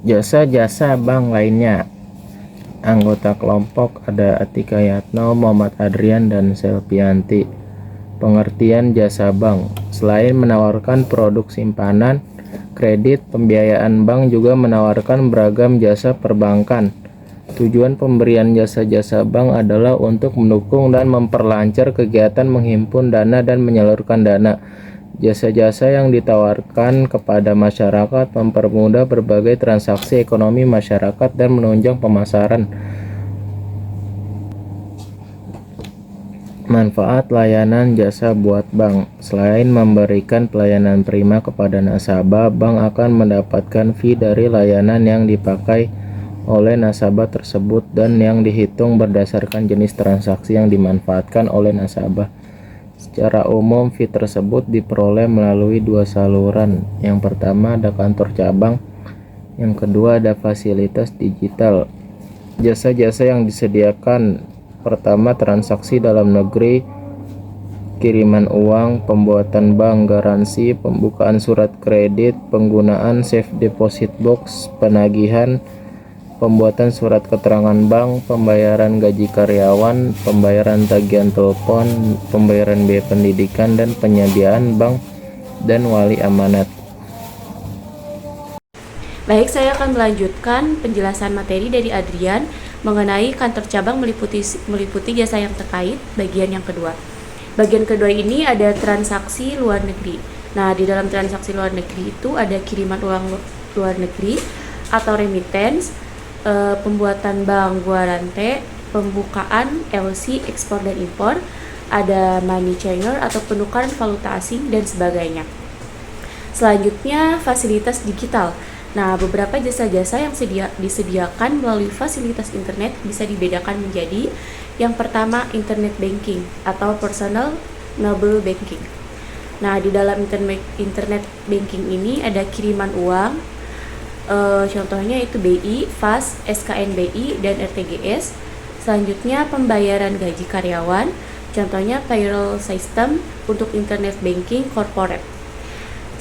Jasa-jasa bank lainnya. Anggota kelompok ada Atika Yatno, Muhammad Adrian, dan Selvianti. Pengertian jasa bank: selain menawarkan produk simpanan, kredit, pembiayaan, bank juga menawarkan beragam jasa perbankan. Tujuan pemberian jasa-jasa bank adalah untuk mendukung dan memperlancar kegiatan menghimpun dana dan menyalurkan dana. Jasa-jasa yang ditawarkan kepada masyarakat mempermudah berbagai transaksi ekonomi masyarakat dan menunjang pemasaran. Manfaat layanan jasa buat bank: selain memberikan pelayanan prima kepada nasabah, bank akan mendapatkan fee dari layanan yang dipakai oleh nasabah tersebut dan yang dihitung berdasarkan jenis transaksi yang dimanfaatkan oleh nasabah. Secara umum, fee tersebut diperoleh melalui dua saluran. Yang pertama ada kantor cabang, yang kedua ada fasilitas digital. Jasa-jasa yang disediakan: pertama, transaksi dalam negeri, kiriman uang, pembuatan bank garansi, pembukaan surat kredit, penggunaan safe deposit box, penagihan, pembuatan surat keterangan bank, pembayaran gaji karyawan, pembayaran tagihan telepon, pembayaran biaya pendidikan, dan penyediaan bank dan wali amanat. Baik, saya akan melanjutkan penjelasan materi dari Adrian mengenai kantor cabang meliputi jasa yang terkait, bagian yang kedua. Bagian kedua ini ada transaksi luar negeri. Nah, di dalam transaksi luar negeri itu ada kiriman uang luar negeri atau remittance, pembuatan bank guarante, pembukaan LC ekspor dan impor, ada money changer atau penukaran valuta asing dan sebagainya. Selanjutnya, fasilitas digital. Nah, beberapa jasa-jasa yang disediakan melalui fasilitas internet bisa dibedakan menjadi: yang pertama, internet banking atau personal mobile banking. Nah, di dalam internet banking ini ada kiriman uang, contohnya itu BI, FAS, SKNBI, dan RTGS. Selanjutnya, pembayaran gaji karyawan, contohnya payroll system untuk internet banking corporate.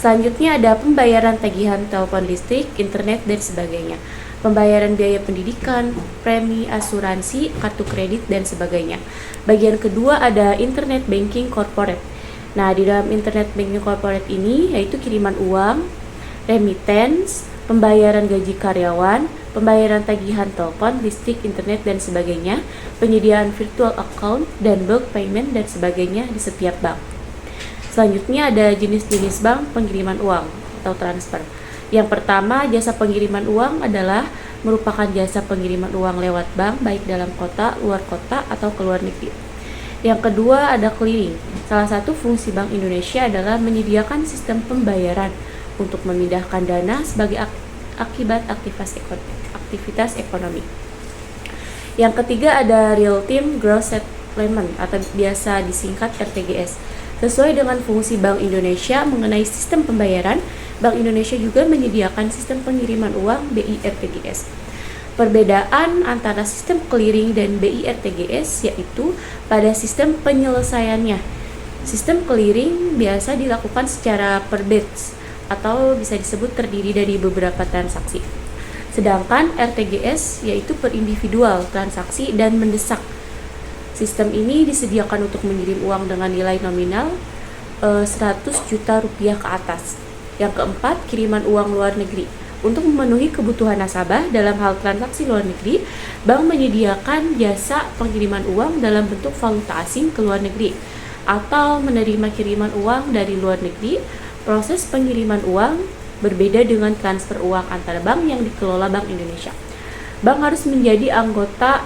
Selanjutnya ada pembayaran tagihan telepon listrik, internet, dan sebagainya. Pembayaran biaya pendidikan, premi asuransi, kartu kredit, dan sebagainya. Bagian kedua ada internet banking corporate. Nah, di dalam internet banking corporate ini yaitu kiriman uang, remittance, pembayaran gaji karyawan, pembayaran tagihan telepon, listrik, internet, dan sebagainya, penyediaan virtual account, dan bulk payment, dan sebagainya di setiap bank. Selanjutnya ada jenis-jenis bank pengiriman uang atau transfer. Yang pertama, jasa pengiriman uang adalah merupakan jasa pengiriman uang lewat bank baik dalam kota, luar kota, atau ke luar negeri. Yang kedua ada clearing. Salah satu fungsi Bank Indonesia adalah menyediakan sistem pembayaran untuk memindahkan dana sebagai akibat aktivitas ekonomi. Yang ketiga ada real time gross settlement atau biasa disingkat RTGS. Sesuai dengan fungsi Bank Indonesia mengenai sistem pembayaran, Bank Indonesia juga menyediakan sistem pengiriman uang BI RTGS. Perbedaan antara sistem clearing dan BI RTGS yaitu pada sistem penyelesaiannya. Sistem clearing biasa dilakukan secara per batch atau bisa disebut terdiri dari beberapa transaksi. Sedangkan RTGS yaitu per individual transaksi dan mendesak. Sistem ini disediakan untuk mengirim uang dengan nilai nominal 100 juta rupiah ke atas. Yang keempat, kiriman uang luar negeri. Untuk memenuhi kebutuhan nasabah dalam hal transaksi luar negeri, bank menyediakan jasa pengiriman uang dalam bentuk valuta asing ke luar negeri atau menerima kiriman uang dari luar negeri. Proses pengiriman uang berbeda dengan transfer uang antar bank yang dikelola Bank Indonesia. Bank harus menjadi anggota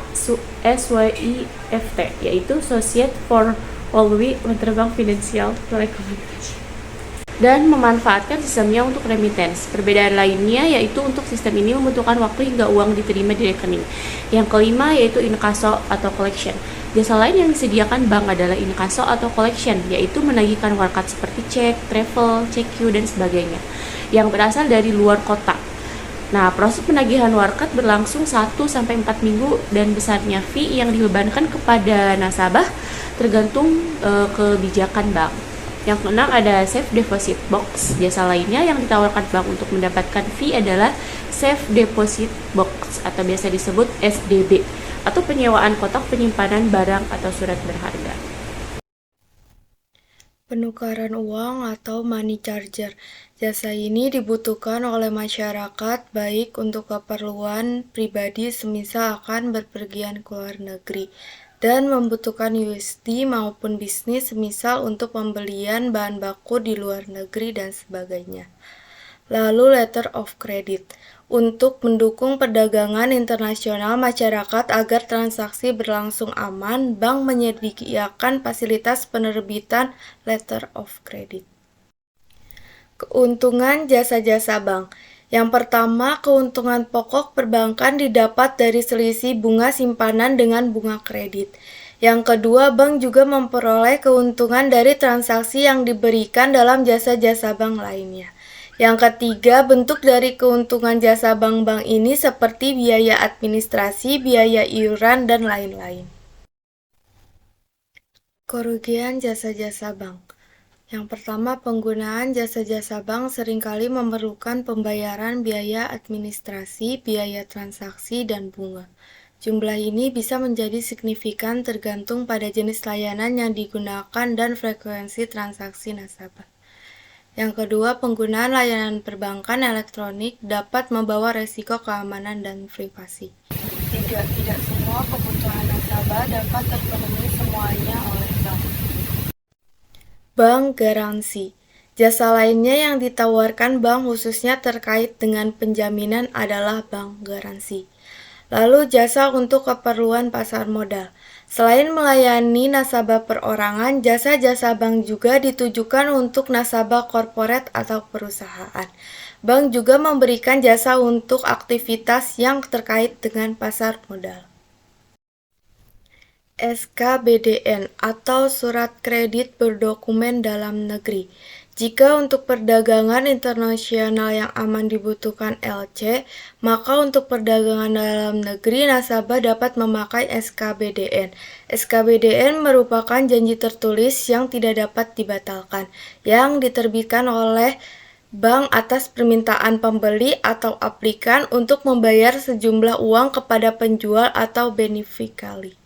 SWIFT, yaitu Societe for Worldwide Interbank Financial Telecommunication, dan memanfaatkan sistemnya untuk remittance. Perbedaan lainnya yaitu untuk sistem ini membutuhkan waktu hingga uang diterima di rekening. Yang kelima yaitu inkasso atau collection. Jasa lain yang disediakan bank adalah inkaso atau collection, yaitu menagihkan warkat seperti cek, travel, CQ, dan sebagainya, yang berasal dari luar kota. Nah, proses penagihan warkat berlangsung 1-4 minggu dan besarnya fee yang dibebankan kepada nasabah tergantung kebijakan bank. Yang keenam ada Safe Deposit Box. Jasa lainnya yang ditawarkan bank untuk mendapatkan fee adalah Safe Deposit Box atau biasa disebut SDB, atau penyewaan kotak penyimpanan barang atau surat berharga. Penukaran uang atau money changer. Jasa ini dibutuhkan oleh masyarakat baik untuk keperluan pribadi semisal akan berpergian ke luar negeri dan membutuhkan USD maupun bisnis semisal untuk pembelian bahan baku di luar negeri dan sebagainya. Lalu letter of credit untuk mendukung perdagangan internasional masyarakat agar transaksi berlangsung aman, bank menyediakan fasilitas penerbitan letter of credit. Keuntungan jasa-jasa bank. Yang pertama, keuntungan pokok perbankan didapat dari selisih bunga simpanan dengan bunga kredit. Yang kedua, bank juga memperoleh keuntungan dari transaksi yang diberikan dalam jasa-jasa bank lainnya. Yang ketiga, bentuk dari keuntungan jasa bank-bank ini seperti biaya administrasi, biaya iuran, dan lain-lain. Kerugian jasa-jasa bank. Yang pertama, penggunaan jasa-jasa bank seringkali memerlukan pembayaran biaya administrasi, biaya transaksi, dan bunga. Jumlah ini bisa menjadi signifikan tergantung pada jenis layanan yang digunakan dan frekuensi transaksi nasabah. Yang kedua, penggunaan layanan perbankan elektronik dapat membawa resiko keamanan dan privasi. Tidak semua kebutuhan nasabah dapat terpenuhi semuanya oleh bank. Bank garansi. Jasa lainnya yang ditawarkan bank khususnya terkait dengan penjaminan adalah bank garansi. Lalu jasa untuk keperluan pasar modal. Selain melayani nasabah perorangan, jasa-jasa bank juga ditujukan untuk nasabah korporat atau perusahaan. Bank juga memberikan jasa untuk aktivitas yang terkait dengan pasar modal. SKBDN atau Surat Kredit Berdokumen Dalam Negeri. Jika untuk perdagangan internasional yang aman dibutuhkan LC, maka untuk perdagangan dalam negeri nasabah dapat memakai SKBDN. SKBDN merupakan janji tertulis yang tidak dapat dibatalkan, yang diterbitkan oleh bank atas permintaan pembeli atau aplikan untuk membayar sejumlah uang kepada penjual atau beneficiary.